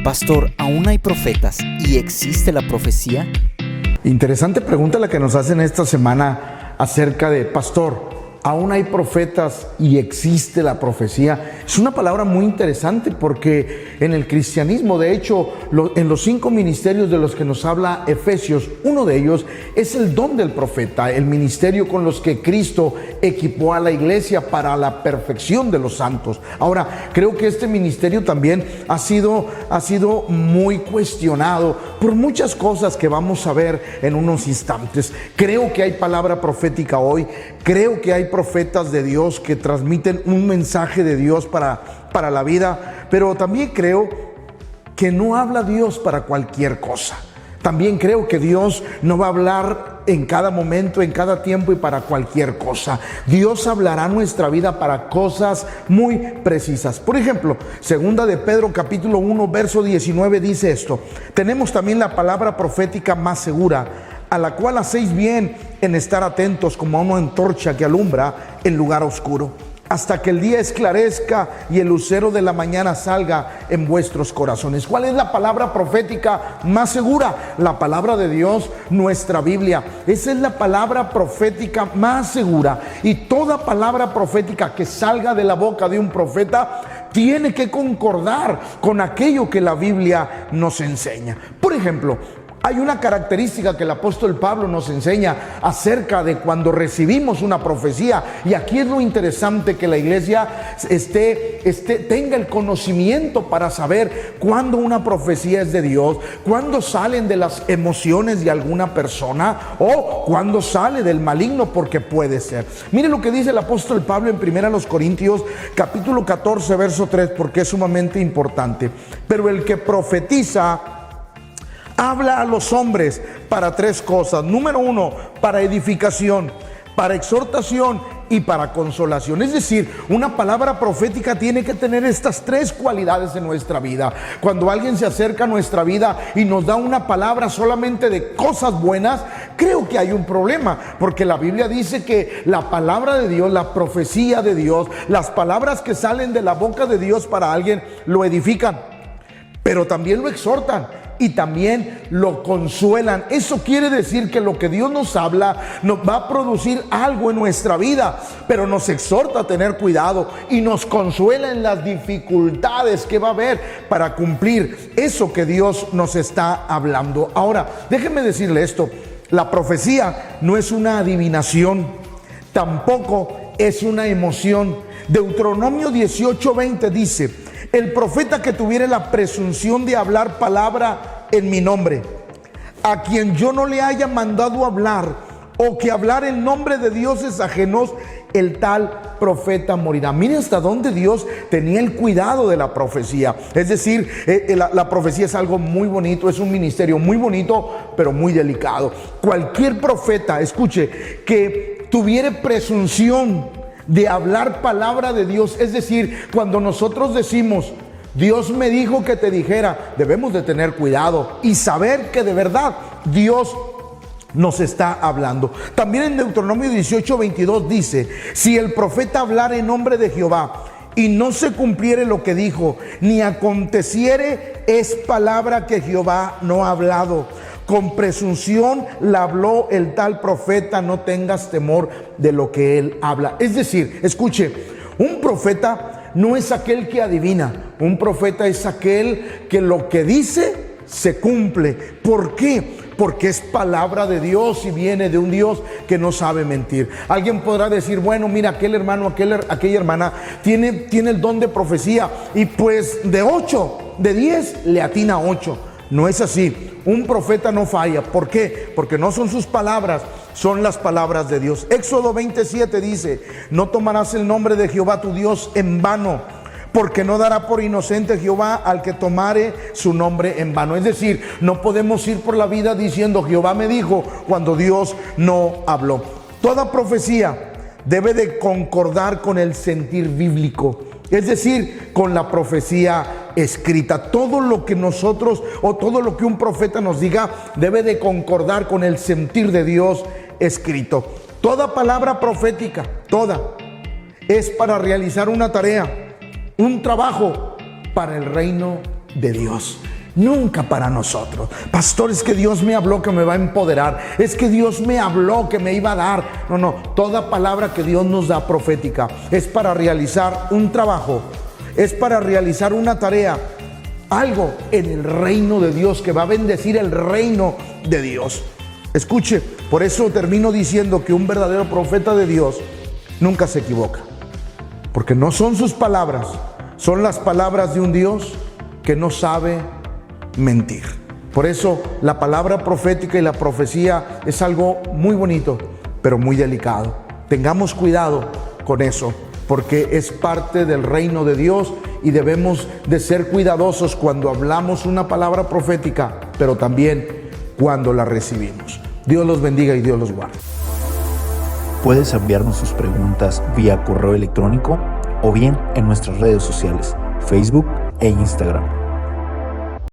Pastor, ¿aún hay profetas y existe la profecía? Interesante pregunta la que nos hacen esta semana acerca de, pastor, ¿aún hay profetas y existe la profecía? Es una palabra muy interesante porque en el cristianismo, de hecho, en los 5 ministerios de los que nos habla Efesios, uno de ellos es el don del profeta, el ministerio con los que Cristo equipó a la iglesia para la perfección de los santos. Ahora, creo que este ministerio también ha sido muy cuestionado por muchas cosas que vamos a ver en unos instantes. Creo que hay palabra profética hoy, creo que hay profetas de Dios que transmiten un mensaje de Dios para la vida, pero también creo que no habla Dios para cualquier cosa. También creo que Dios no va a hablar en cada momento, en cada tiempo y para cualquier cosa. Dios hablará nuestra vida para cosas muy precisas. Por ejemplo, segunda de Pedro capítulo 1 verso 19 dice esto: tenemos también la palabra profética más segura, a la cual hacéis bien en estar atentos como a una antorcha que alumbra en lugar oscuro, hasta que el día esclarezca y el lucero de la mañana salga en vuestros corazones. ¿Cuál es la palabra profética más segura? La palabra de Dios, nuestra Biblia. Esa es la palabra profética más segura. Y toda palabra profética que salga de la boca de un profeta tiene que concordar con aquello que la Biblia nos enseña. Por ejemplo, hay una característica que el apóstol Pablo nos enseña acerca de cuando recibimos una profecía, y aquí es lo interesante, que la iglesia tenga el conocimiento para saber cuándo una profecía es de Dios, cuándo salen de las emociones de alguna persona o cuándo sale del maligno, porque puede ser. Mire lo que dice el apóstol Pablo en 1 Corintios capítulo 14 verso 3, porque es sumamente importante. Pero el que profetiza habla a los hombres para 3 cosas. Número 1, para edificación, para exhortación y para consolación. Es decir, una palabra profética tiene que tener estas 3 cualidades en nuestra vida. Cuando alguien se acerca a nuestra vida y nos da una palabra solamente de cosas buenas, creo que hay un problema, porque la Biblia dice que la palabra de Dios, la profecía de Dios, las palabras que salen de la boca de Dios para alguien, lo edifican, pero también lo exhortan y también lo consuelan. Eso quiere decir que lo que Dios nos habla nos va a producir algo en nuestra vida, pero nos exhorta a tener cuidado y nos consuela en las dificultades que va a haber para cumplir eso que Dios nos está hablando. Ahora, déjenme decirle esto: la profecía no es una adivinación, tampoco es una emoción. Deuteronomio 18:20 dice: el profeta que tuviere la presunción de hablar palabra en mi nombre, a quien yo no le haya mandado hablar, o que hablar en nombre de dioses ajenos, el tal profeta morirá. Miren hasta dónde Dios tenía el cuidado de la profecía. Es decir, la profecía es algo muy bonito, es un ministerio muy bonito, pero muy delicado. Cualquier profeta, escuche, que tuviere presunción de hablar palabra de Dios, es decir, cuando nosotros decimos Dios me dijo que te dijera, debemos de tener cuidado y saber que de verdad Dios nos está hablando. También en Deuteronomio 18:22 dice: si el profeta hablara en nombre de Jehová y no se cumpliere lo que dijo, ni aconteciere, es palabra que Jehová no ha hablado. Con presunción la habló el tal profeta, no tengas temor de lo que él habla. Es decir, escuche, un profeta no es aquel que adivina, un profeta es aquel que lo que dice se cumple. ¿Por qué? Porque es palabra de Dios y viene de un Dios que no sabe mentir. Alguien podrá decir, bueno, mira, aquel hermano, aquella hermana tiene el don de profecía y pues de 10 le atina 8. No es así. Un profeta no falla. ¿Por qué? Porque no son sus palabras, son las palabras de Dios. Éxodo 27 dice: no tomarás el nombre de Jehová tu Dios en vano, porque no dará por inocente Jehová al que tomare su nombre en vano. Es decir, no podemos ir por la vida diciendo Jehová me dijo, cuando Dios no habló. Toda profecía debe de concordar con el sentir bíblico, es decir, con la profecía escrita. Todo lo que nosotros o todo lo que un profeta nos diga debe de concordar con el sentir de Dios escrito. Toda palabra profética, toda, es para realizar una tarea, un trabajo para el reino de Dios. Nunca para nosotros. Pastor, es que Dios me habló que me va a empoderar. Es que Dios me habló que me iba a dar. No. Toda palabra que Dios nos da profética es para realizar un trabajo. Es para realizar una tarea. Algo en el reino de Dios que va a bendecir el reino de Dios. Escuche, por eso termino diciendo que un verdadero profeta de Dios nunca se equivoca. Porque no son sus palabras, son las palabras de un Dios que no sabe mentir. Por eso la palabra profética y la profecía es algo muy bonito, pero muy delicado. Tengamos cuidado con eso, porque es parte del reino de Dios y debemos de ser cuidadosos cuando hablamos una palabra profética, pero también cuando la recibimos. Dios los bendiga y Dios los guarde. Puedes enviarnos sus preguntas vía correo electrónico o bien en nuestras redes sociales, Facebook e Instagram.